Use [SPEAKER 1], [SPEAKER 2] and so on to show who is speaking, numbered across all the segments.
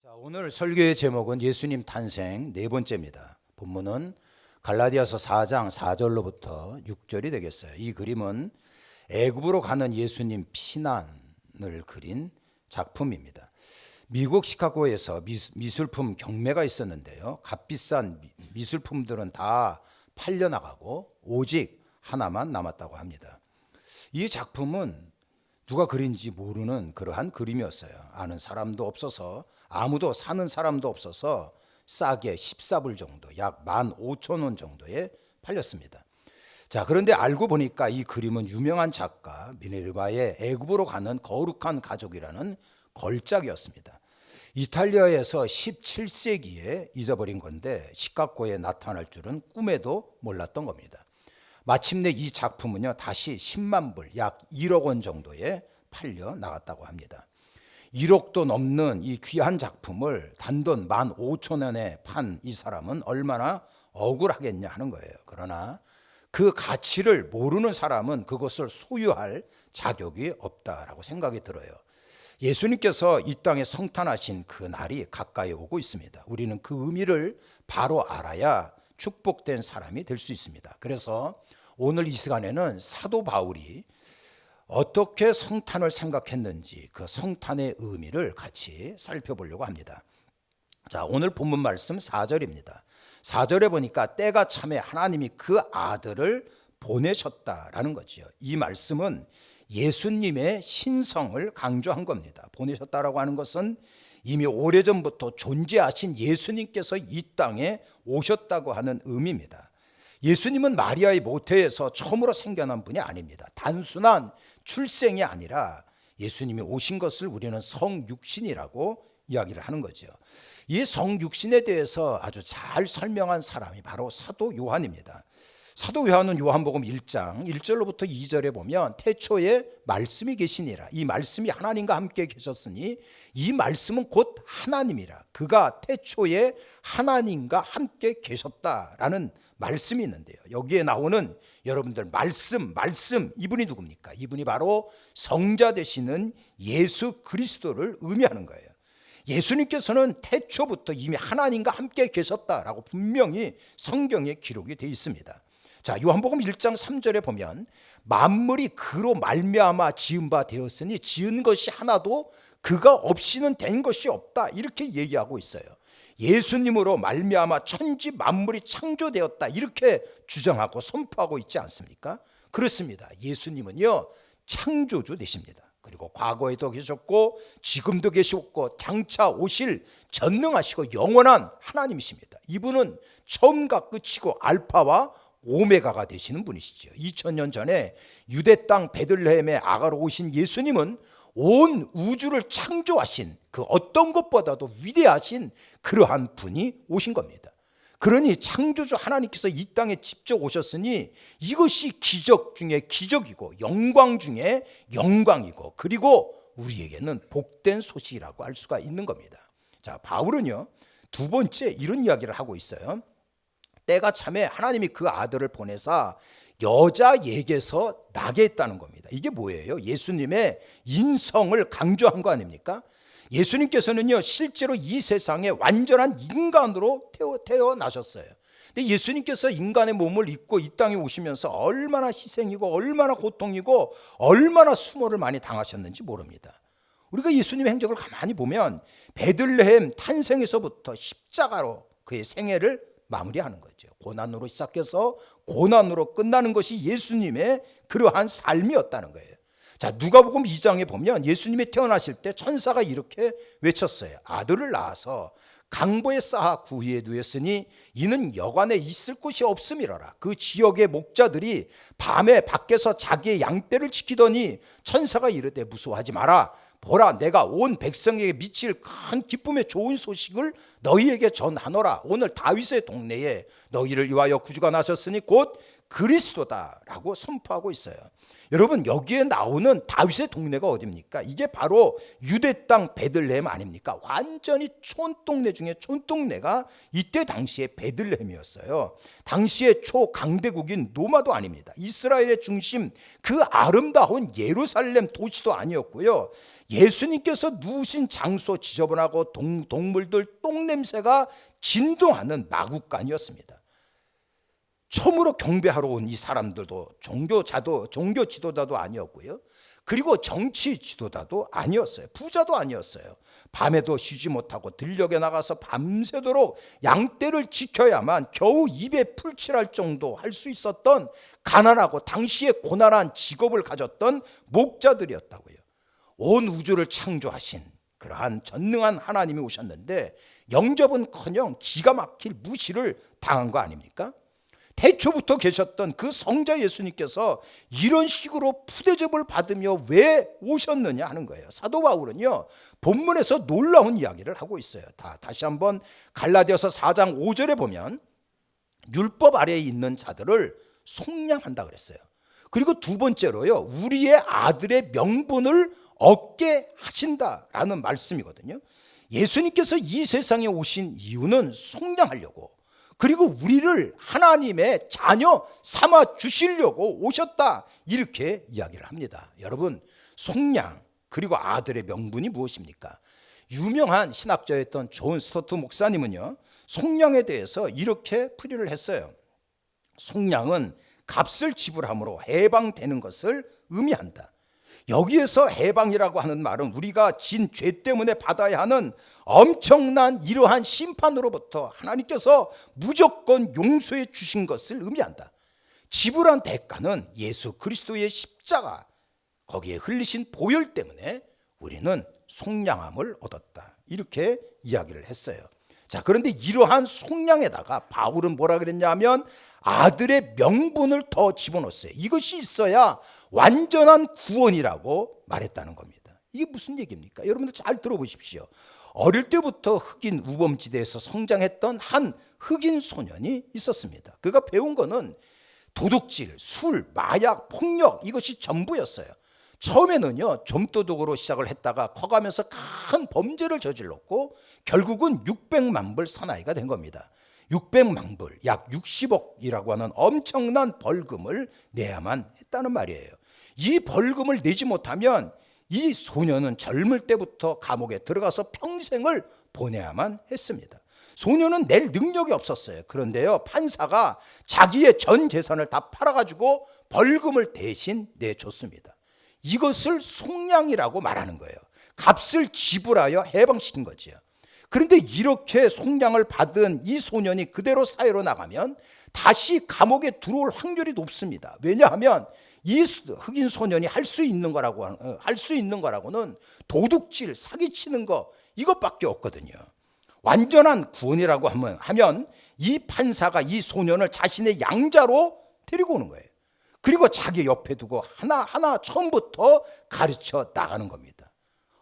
[SPEAKER 1] 자, 오늘 설교의 제목은 예수님 탄생 네 번째입니다. 본문은 갈라디아서 4장 4절로부터 6절이 되겠어요. 이 그림은 애굽으로 가는 예수님 피난을 그린 작품입니다. 미국 시카고에서 미술품 경매가 있었는데요. 값비싼 미술품들은 다 팔려나가고 오직 하나만 남았다고 합니다. 이 작품은 누가 그린지 모르는 그러한 그림이었어요. 아는 사람도 없어서, 아무도 사는 사람도 없어서 싸게 14불 정도, 약 15,000원 정도에 팔렸습니다. 자, 그런데 알고 보니까 이 그림은 유명한 작가 미네르바의 애굽으로 가는 거룩한 가족이라는 걸작이었습니다. 이탈리아에서 17세기에 잊어버린 건데 시카고에 나타날 줄은 꿈에도 몰랐던 겁니다. 마침내 이 작품은요, 다시 10만 불, 약 1억 원 정도에 팔려 나갔다고 합니다. 1억도 넘는 이 귀한 작품을 단돈 15,000원에 판 이 사람은 얼마나 억울하겠냐 하는 거예요. 그러나 그 가치를 모르는 사람은 그것을 소유할 자격이 없다라고 생각이 들어요. 예수님께서 이 땅에 성탄하신 그 날이 가까이 오고 있습니다. 우리는 그 의미를 바로 알아야 축복된 사람이 될 수 있습니다. 그래서 오늘 이 시간에는 사도 바울이 어떻게 성탄을 생각했는지 그 성탄의 의미를 같이 살펴보려고 합니다. 자, 오늘 본문 말씀 4절입니다. 4절에 보니까 때가 참에 하나님이 그 아들을 보내셨다라는 거지요. 이 말씀은 예수님의 신성을 강조한 겁니다. 보내셨다라고 하는 것은 이미 오래전부터 존재하신 예수님께서 이 땅에 오셨다고 하는 의미입니다. 예수님은 마리아의 모태에서 처음으로 생겨난 분이 아닙니다. 단순한 출생이 아니라 예수님이 오신 것을 우리는 성육신이라고 이야기를 하는 거죠. 이 성육신에 대해서 아주 잘 설명한 사람이 바로 사도 요한입니다. 사도 요한은 요한복음 1장 1절로부터 2절에 보면 태초에 말씀이 계시니라, 이 말씀이 하나님과 함께 계셨으니 이 말씀은 곧 하나님이라, 그가 태초에 하나님과 함께 계셨다라는 말씀이 있는데요. 여기에 나오는 여러분들 말씀 이분이 누굽니까? 이분이 바로 성자 되시는 예수 그리스도를 의미하는 거예요. 예수님께서는 태초부터 이미 하나님과 함께 계셨다라고 분명히 성경에 기록이 되어 있습니다. 자, 요한복음 1장 3절에 보면 만물이 그로 말미암아 지은 바 되었으니 지은 것이 하나도 그가 없이는 된 것이 없다, 이렇게 얘기하고 있어요. 예수님으로 말미암아 천지 만물이 창조되었다, 이렇게 주장하고 선포하고 있지 않습니까? 그렇습니다. 예수님은요, 창조주 되십니다. 그리고 과거에도 계셨고 지금도 계시고 장차 오실 전능하시고 영원한 하나님이십니다. 이분은 처음과 끝이고 알파와 오메가가 되시는 분이시죠. 2000년 전에 유대 땅 베들레헴의 아가로 오신 예수님은 온 우주를 창조하신 그 어떤 것보다도 위대하신 그러한 분이 오신 겁니다. 그러니 창조주 하나님께서 이 땅에 직접 오셨으니 이것이 기적 중에 기적이고 영광 중에 영광이고, 그리고 우리에게는 복된 소식이라고 할 수가 있는 겁니다. 자, 바울은요, 두 번째 이런 이야기를 하고 있어요. 때가 참에 하나님이 그 아들을 보내사 여자에게서 나게 했다는 겁니다. 이게 뭐예요? 예수님의 인성을 강조한 거 아닙니까? 예수님께서는요, 실제로 이 세상에 완전한 인간으로 태어나셨어요. 근데 예수님께서 인간의 몸을 입고 이 땅에 오시면서 얼마나 희생이고 얼마나 고통이고 얼마나 수모를 많이 당하셨는지 모릅니다. 우리가 예수님의 행적을 가만히 보면 베들레헴 탄생에서부터 십자가로 그의 생애를 마무리하는 거죠. 고난으로 시작해서 고난으로 끝나는 것이 예수님의 그러한 삶이었다는 거예요. 자, 누가복음 2장에 보면 예수님이 태어나실 때 천사가 이렇게 외쳤어요. 아들을 낳아서 강보에 쌓아 구유에 두었으니 이는 여관에 있을 곳이 없음이로라. 그 지역의 목자들이 밤에 밖에서 자기의 양떼를 지키더니 천사가 이르되 무서워하지 마라. 보라, 내가 온 백성에게 미칠 큰 기쁨의 좋은 소식을 너희에게 전하노라. 오늘 다윗의 동네에 너희를 위하여 구주가 나셨으니 곧 그리스도다라고 선포하고 있어요. 여러분, 여기에 나오는 다윗의 동네가 어디입니까? 이게 바로 유대 땅 베들레헴 아닙니까? 완전히 촌동네 중에 촌동네가 이때 당시에 베들레헴이었어요. 당시의 초강대국인 로마도 아닙니다. 이스라엘의 중심 그 아름다운 예루살렘 도시도 아니었고요. 예수님께서 누우신 장소 지저분하고 동물들 똥냄새가 진동하는 마구간이었습니다. 처음으로 경배하러 온 이 사람들도 종교 지도자도 아니었고요. 그리고 정치 지도자도 아니었어요. 부자도 아니었어요. 밤에도 쉬지 못하고 들녘에 나가서 밤새도록 양떼를 지켜야만 겨우 입에 풀칠할 정도 할 수 있었던 가난하고 당시에 고난한 직업을 가졌던 목자들이었다고요. 온 우주를 창조하신 그러한 전능한 하나님이 오셨는데 영접은커녕 기가 막힐 무시를 당한 거 아닙니까? 태초부터 계셨던 그 성자 예수님께서 이런 식으로 푸대접을 받으며 왜 오셨느냐 하는 거예요. 사도 바울은요, 본문에서 놀라운 이야기를 하고 있어요. 다시 한번 갈라디아서 4장 5절에 보면 율법 아래에 있는 자들을 속량한다 그랬어요. 그리고 두 번째로요, 우리의 아들의 명분을 얻게 하신다라는 말씀이거든요. 예수님께서 이 세상에 오신 이유는 속량하려고, 그리고 우리를 하나님의 자녀 삼아 주시려고 오셨다, 이렇게 이야기를 합니다. 여러분, 속량 그리고 아들의 명분이 무엇입니까? 유명한 신학자였던 존 스토트 목사님은요, 속량에 대해서 이렇게 풀이를 했어요. 속량은 값을 지불함으로 해방되는 것을 의미한다. 여기에서 해방이라고 하는 말은 우리가 진 죄 때문에 받아야 하는 엄청난 이러한 심판으로부터 하나님께서 무조건 용서해 주신 것을 의미한다. 지불한 대가는 예수 그리스도의 십자가, 거기에 흘리신 보혈 때문에 우리는 속량함을 얻었다, 이렇게 이야기를 했어요. 자, 그런데 이러한 속량에다가 바울은 뭐라 그랬냐면 아들의 명분을 더 집어넣었어요. 이것이 있어야 완전한 구원이라고 말했다는 겁니다. 이게 무슨 얘기입니까? 여러분들 잘 들어보십시오. 어릴 때부터 흑인 우범지대에서 성장했던 한 흑인 소년이 있었습니다. 그가 배운 거는 도둑질, 술, 마약, 폭력, 이것이 전부였어요. 처음에는요, 좀도둑으로 시작을 했다가 커가면서 큰 범죄를 저질렀고 결국은 600만 불 사나이가 된 겁니다. 600만 불, 약 60억이라고 하는 엄청난 벌금을 내야만 했다는 말이에요. 이 벌금을 내지 못하면 이 소년은 젊을 때부터 감옥에 들어가서 평생을 보내야만 했습니다. 소년은 낼 능력이 없었어요. 그런데요, 판사가 자기의 전 재산을 다 팔아가지고 벌금을 대신 내줬습니다. 이것을 속량이라고 말하는 거예요. 값을 지불하여 해방시킨 거지요. 그런데 이렇게 속량을 받은 이 소년이 그대로 사회로 나가면 다시 감옥에 들어올 확률이 높습니다. 왜냐하면 이 흑인 소년이 할 수 있는 거라고는 도둑질, 사기치는 거, 이것밖에 없거든요. 완전한 구원이라고 하면 이 판사가 이 소년을 자신의 양자로 데리고 오는 거예요. 그리고 자기 옆에 두고 하나하나 처음부터 가르쳐 나가는 겁니다.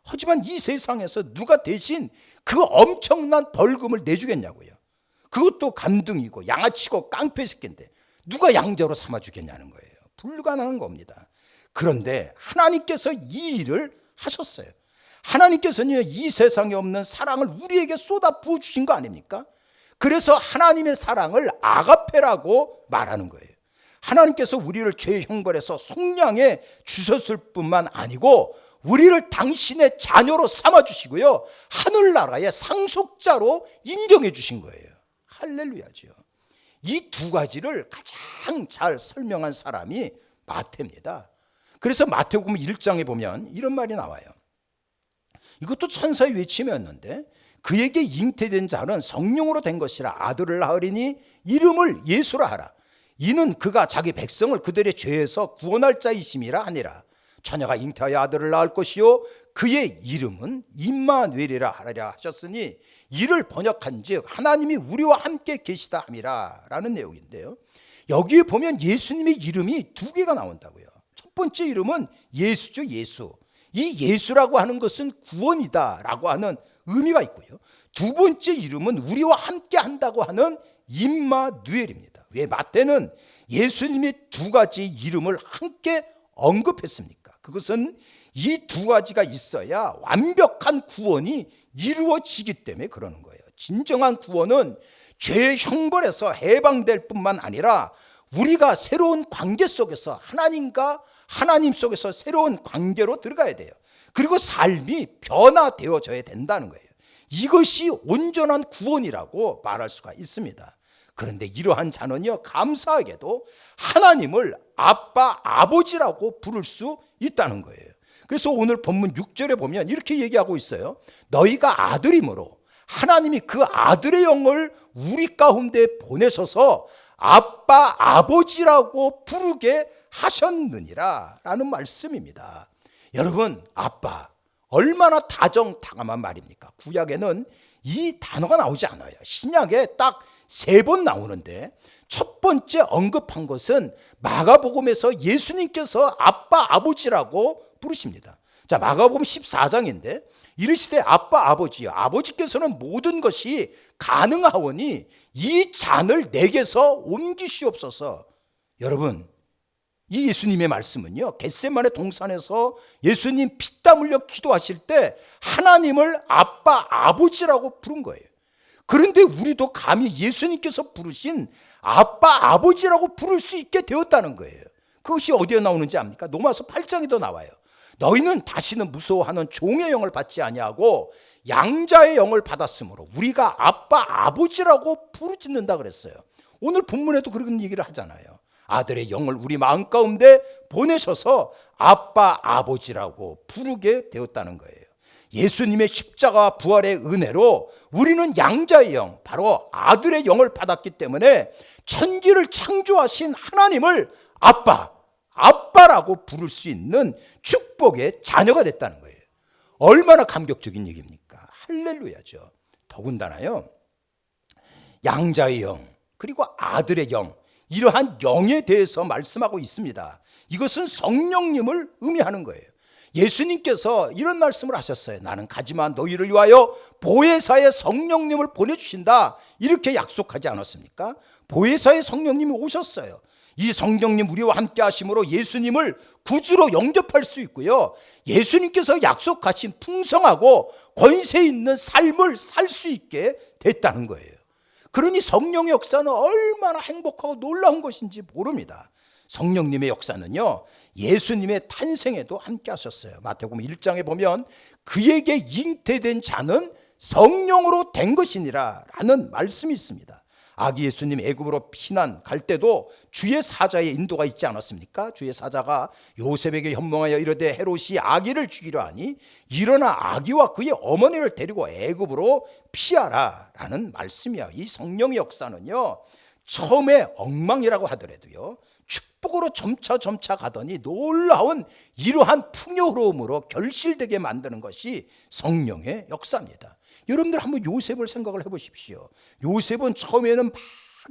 [SPEAKER 1] 하지만 이 세상에서 누가 대신 그 엄청난 벌금을 내주겠냐고요. 그것도 간둥이고 양아치고 깡패 새끼인데 누가 양자로 삼아주겠냐는 거예요. 불가능한 겁니다. 그런데 하나님께서 이 일을 하셨어요. 하나님께서는 이 세상에 없는 사랑을 우리에게 쏟아 부어주신 거 아닙니까? 그래서 하나님의 사랑을 아가페라고 말하는 거예요. 하나님께서 우리를 죄 형벌해서 속량해 주셨을 뿐만 아니고 우리를 당신의 자녀로 삼아주시고요, 하늘나라의 상속자로 인정해 주신 거예요. 할렐루야죠. 이 두 가지를 가장 잘 설명한 사람이 마태입니다. 그래서 마태복음 1장에 보면 이런 말이 나와요. 이것도 천사의 외침이었는데 그에게 잉태된 자는 성령으로 된 것이라 아들을 낳으리니 이름을 예수라 하라. 이는 그가 자기 백성을 그들의 죄에서 구원할 자이심이라 하니라. 처녀가 잉태하여 아들을 낳을 것이요 그의 이름은 임마누엘이라 하리라 하셨으니 이를 번역한즉 하나님이 우리와 함께 계시다 함이라 라는 내용인데요, 여기에 보면 예수님의 이름이 두 개가 나온다고요. 첫 번째 이름은 예수죠. 예수. 이 예수라고 하는 것은 구원이다 라고 하는 의미가 있고요, 두 번째 이름은 우리와 함께 한다고 하는 임마누엘입니다. 왜 마태는 예수님의 두 가지 이름을 함께 언급했습니까? 그것은 이 두 가지가 있어야 완벽한 구원이 이루어지기 때문에 그러는 거예요. 진정한 구원은 죄 형벌에서 해방될 뿐만 아니라 우리가 새로운 관계 속에서 하나님 속에서 새로운 관계로 들어가야 돼요. 그리고 삶이 변화되어져야 된다는 거예요. 이것이 온전한 구원이라고 말할 수가 있습니다. 그런데 이러한 자는요, 감사하게도 하나님을 아빠, 아버지라고 부를 수 있다는 거예요. 그래서 오늘 본문 6절에 보면 이렇게 얘기하고 있어요. 너희가 아들이므로 하나님이 그 아들의 영을 우리 가운데 보내셔서 아빠, 아버지라고 부르게 하셨느니라 라는 말씀입니다. 여러분, 아빠, 얼마나 다정다감한 말입니까? 구약에는 이 단어가 나오지 않아요. 신약에 딱 3번 나오는데 첫 번째 언급한 것은 마가복음에서 예수님께서 아빠, 아버지라고 부르십니다. 자, 마가복음 14장인데 이르시되 아빠, 아버지여, 아버지께서는 모든 것이 가능하오니 이 잔을 내게서 옮기시옵소서. 여러분, 이 예수님의 말씀은요, 겟세마네 동산에서 예수님 피땀 흘려 기도하실 때 하나님을 아빠, 아버지라고 부른 거예요. 그런데 우리도 감히 예수님께서 부르신 아빠, 아버지라고 부를 수 있게 되었다는 거예요. 그것이 어디에 나오는지 압니까? 로마서 8장에도 나와요. 너희는 다시는 무서워하는 종의 영을 받지 아니하고 양자의 영을 받았으므로 우리가 아빠, 아버지라고 부르짖는다 그랬어요. 오늘 본문에도 그런 얘기를 하잖아요. 아들의 영을 우리 마음 가운데 보내셔서 아빠, 아버지라고 부르게 되었다는 거예요. 예수님의 십자가와 부활의 은혜로 우리는 양자의 영, 바로 아들의 영을 받았기 때문에 천지를 창조하신 하나님을 아빠, 아빠라고 부를 수 있는 축복의 자녀가 됐다는 거예요. 얼마나 감격적인 얘기입니까? 할렐루야죠. 더군다나요, 양자의 영, 그리고 아들의 영, 이러한 영에 대해서 말씀하고 있습니다. 이것은 성령님을 의미하는 거예요. 예수님께서 이런 말씀을 하셨어요. 나는 가지만 너희를 위하여 보혜사의 성령님을 보내주신다, 이렇게 약속하지 않았습니까? 보혜사의 성령님이 오셨어요. 이 성령님 우리와 함께 하심으로 예수님을 구주로 영접할 수 있고요, 예수님께서 약속하신 풍성하고 권세 있는 삶을 살 수 있게 됐다는 거예요. 그러니 성령의 역사는 얼마나 행복하고 놀라운 것인지 모릅니다. 성령님의 역사는요, 예수님의 탄생에도 함께 하셨어요. 마태복음 1장에 보면 그에게 잉태된 자는 성령으로 된 것이니라 라는 말씀이 있습니다. 아기 예수님 애굽으로 피난 갈 때도 주의 사자의 인도가 있지 않았습니까? 주의 사자가 요셉에게 현몽하여 이르되 헤롯이 아기를 죽이려 하니 일어나 아기와 그의 어머니를 데리고 애굽으로 피하라 라는 말씀이야. 이 성령의 역사는요, 처음에 엉망이라고 하더라도요, 축복으로 점차 가더니 놀라운 이러한 풍요 흐름으로 결실되게 만드는 것이 성령의 역사입니다. 여러분들 한번 요셉을 생각을 해보십시오. 요셉은 처음에는 막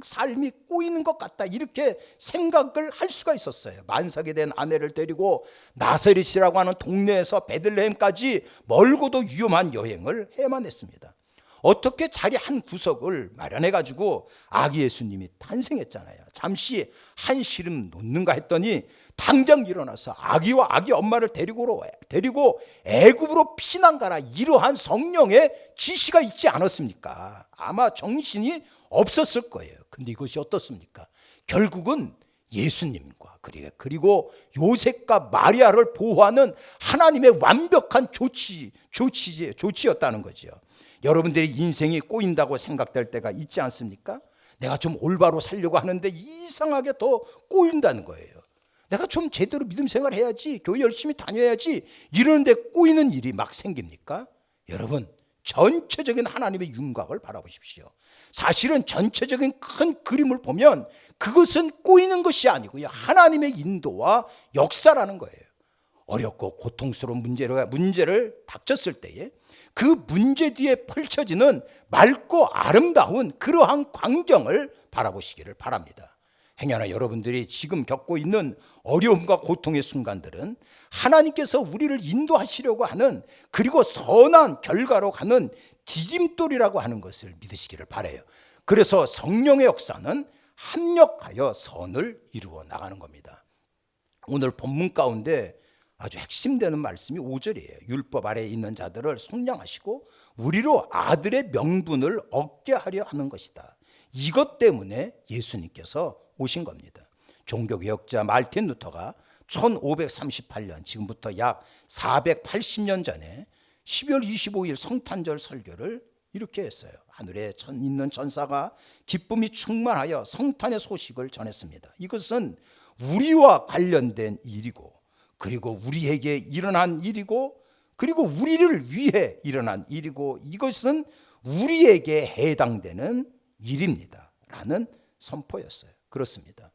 [SPEAKER 1] 삶이 꼬이는 것 같다, 이렇게 생각을 할 수가 있었어요. 만삭이 된 아내를 데리고 나사렛이라고 하는 동네에서 베들레헴까지 멀고도 위험한 여행을 해야만 했습니다. 어떻게 자리 한 구석을 마련해 가지고 아기 예수님이 탄생했잖아요. 잠시 한시름 놓는가 했더니 당장 일어나서 아기와 아기 엄마를 데리고 애굽으로 피난 가라, 이러한 성령의 지시가 있지 않았습니까? 아마 정신이 없었을 거예요. 근데 이것이 어떻습니까? 결국은 예수님과 그리고 요셉과 마리아를 보호하는 하나님의 완벽한 조치였다는 거죠. 여러분들의 인생이 꼬인다고 생각될 때가 있지 않습니까? 내가 좀 올바로 살려고 하는데 이상하게 더 꼬인다는 거예요. 내가 좀 제대로 믿음 생활해야지, 교회 열심히 다녀야지, 이러는데 꼬이는 일이 막 생깁니까? 여러분, 전체적인 하나님의 윤곽을 바라보십시오. 사실은 전체적인 큰 그림을 보면 그것은 꼬이는 것이 아니고요, 하나님의 인도와 역사라는 거예요. 어렵고 고통스러운 문제를 닥쳤을 때에 그 문제 뒤에 펼쳐지는 맑고 아름다운 그러한 광경을 바라보시기를 바랍니다. 행여나 여러분들이 지금 겪고 있는 어려움과 고통의 순간들은 하나님께서 우리를 인도하시려고 하는, 그리고 선한 결과로 가는 디딤돌이라고 하는 것을 믿으시기를 바라요. 그래서 성령의 역사는 합력하여 선을 이루어 나가는 겁니다. 오늘 본문 가운데 아주 핵심되는 말씀이 5절이에요. 율법 아래에 있는 자들을 속량하시고 우리로 아들의 명분을 얻게 하려 하는 것이다. 이것 때문에 예수님께서 오신 겁니다. 종교개혁자 말틴 루터가 1538년, 지금부터 약 480년 전에 12월 25일 성탄절 설교를 이렇게 했어요. 하늘에 있는 천사가 기쁨이 충만하여 성탄의 소식을 전했습니다. 이것은 우리와 관련된 일이고, 그리고 우리에게 일어난 일이고, 그리고 우리를 위해 일어난 일이고, 이것은 우리에게 해당되는 일입니다 라는 선포였어요. 그렇습니다.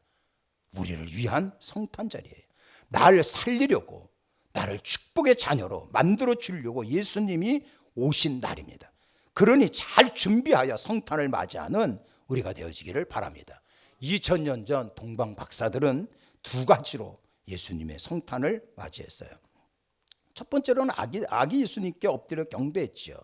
[SPEAKER 1] 우리를 위한 성탄절이에요. 나를 살리려고, 나를 축복의 자녀로 만들어 주려고 예수님이 오신 날입니다. 그러니 잘 준비하여 성탄을 맞이하는 우리가 되어지기를 바랍니다. 2000년 전 동방 박사들은 두 가지로 예수님의 성탄을 맞이했어요. 첫 번째로는 아기 예수님께 엎드려 경배했지요.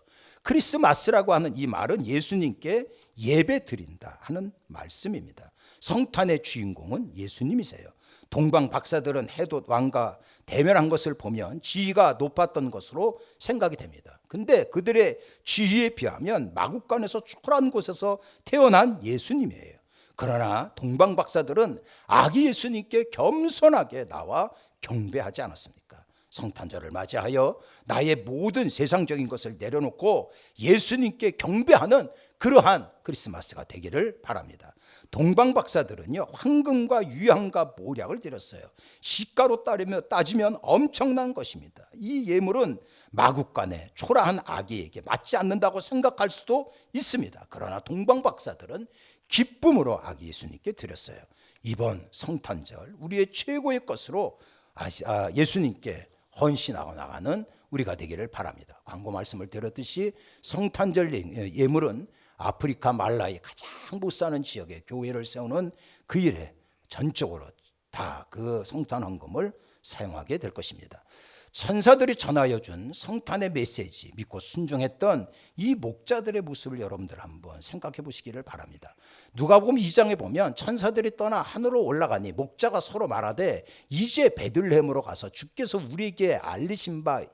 [SPEAKER 1] 크리스마스라고 하는 이 말은 예수님께 예배 드린다 하는 말씀입니다. 성탄의 주인공은 예수님이세요. 동방 박사들은 헤롯 왕과 대면한 것을 보면 지위가 높았던 것으로 생각이 됩니다. 근데 그들의 지위에 비하면 마국간에서 초라한 곳에서 태어난 예수님이에요. 그러나 동방 박사들은 아기 예수님께 겸손하게 나와 경배하지 않았습니까? 성탄절을 맞이하여 나의 모든 세상적인 것을 내려놓고 예수님께 경배하는 그러한 크리스마스가 되기를 바랍니다. 동방 박사들은요, 황금과 유향과 모략을 드렸어요. 시가로 따지면 엄청난 것입니다. 이 예물은 마국간의 초라한 아기에게 맞지 않는다고 생각할 수도 있습니다. 그러나 동방 박사들은 기쁨으로 아기 예수님께 드렸어요. 이번 성탄절 우리의 최고의 것으로 예수님께 헌신하고 나가는 우리가 되기를 바랍니다. 광고 말씀을 드렸듯이 성탄절 예물은 아프리카 말라이 가장 못 사는 지역에 교회를 세우는 그 일에 전적으로 다 그 성탄 헌금을 사용하게 될 것입니다. 천사들이 전하여 준 성탄의 메시지 믿고 순종했던 이 목자들의 모습을 여러분들 한번 생각해 보시기를 바랍니다. 누가복음 2장에 보면 천사들이 떠나 하늘로 올라가니 목자가 서로 말하되 이제 베들레헴으로 가서 주께서 우리에게 알리신 바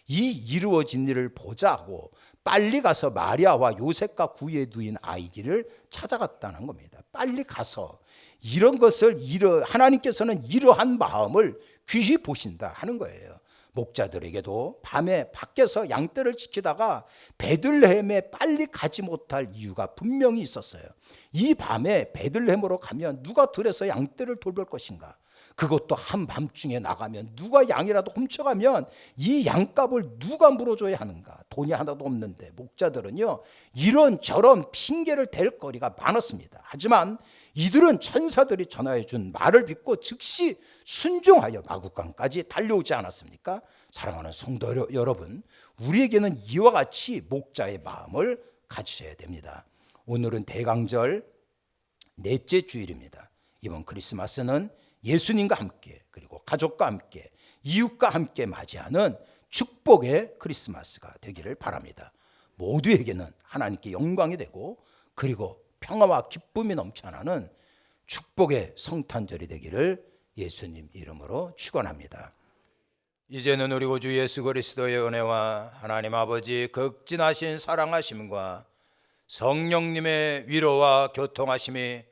[SPEAKER 1] 이 이루어진 일을 보자고 빨리 가서 마리아와 요셉과 구유에 누인 아이를 찾아갔다는 겁니다. 빨리 가서 이런 것을 하나님께서는 이러한 마음을 귀히 보신다 하는 거예요. 목자들에게도 밤에 밖에서 양떼를 지키다가 베들레헴에 빨리 가지 못할 이유가 분명히 있었어요. 이 밤에 베들레헴으로 가면 누가 들에서 양떼를 돌볼 것인가? 그것도 한밤중에 나가면 누가 양이라도 훔쳐가면 이 양값을 누가 물어줘야 하는가? 돈이 하나도 없는데 목자들은요, 이런저런 핑계를 댈 거리가 많았습니다. 하지만 이들은 천사들이 전하여 준 말을 믿고 즉시 순종하여 마국간까지 달려오지 않았습니까? 사랑하는 성도 여러분, 우리에게는 이와 같이 목자의 마음을 가지셔야 됩니다. 오늘은 대강절 넷째 주일입니다. 이번 크리스마스는 예수님과 함께, 그리고 가족과 함께, 이웃과 함께 맞이하는 축복의 크리스마스가 되기를 바랍니다. 모두에게는 하나님께 영광이 되고, 그리고 평화와 기쁨이 넘쳐나는 축복의 성탄절이 되기를 예수님 이름으로 축원합니다. 이제는 우리 구주 예수 그리스도의 은혜와 하나님 아버지 극진하신 사랑하심과 성령님의 위로와 교통하심이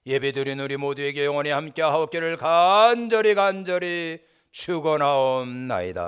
[SPEAKER 1] 예배드린 우리 모두에게 영원히 함께하옵기를 간절히 축원하옵나이다.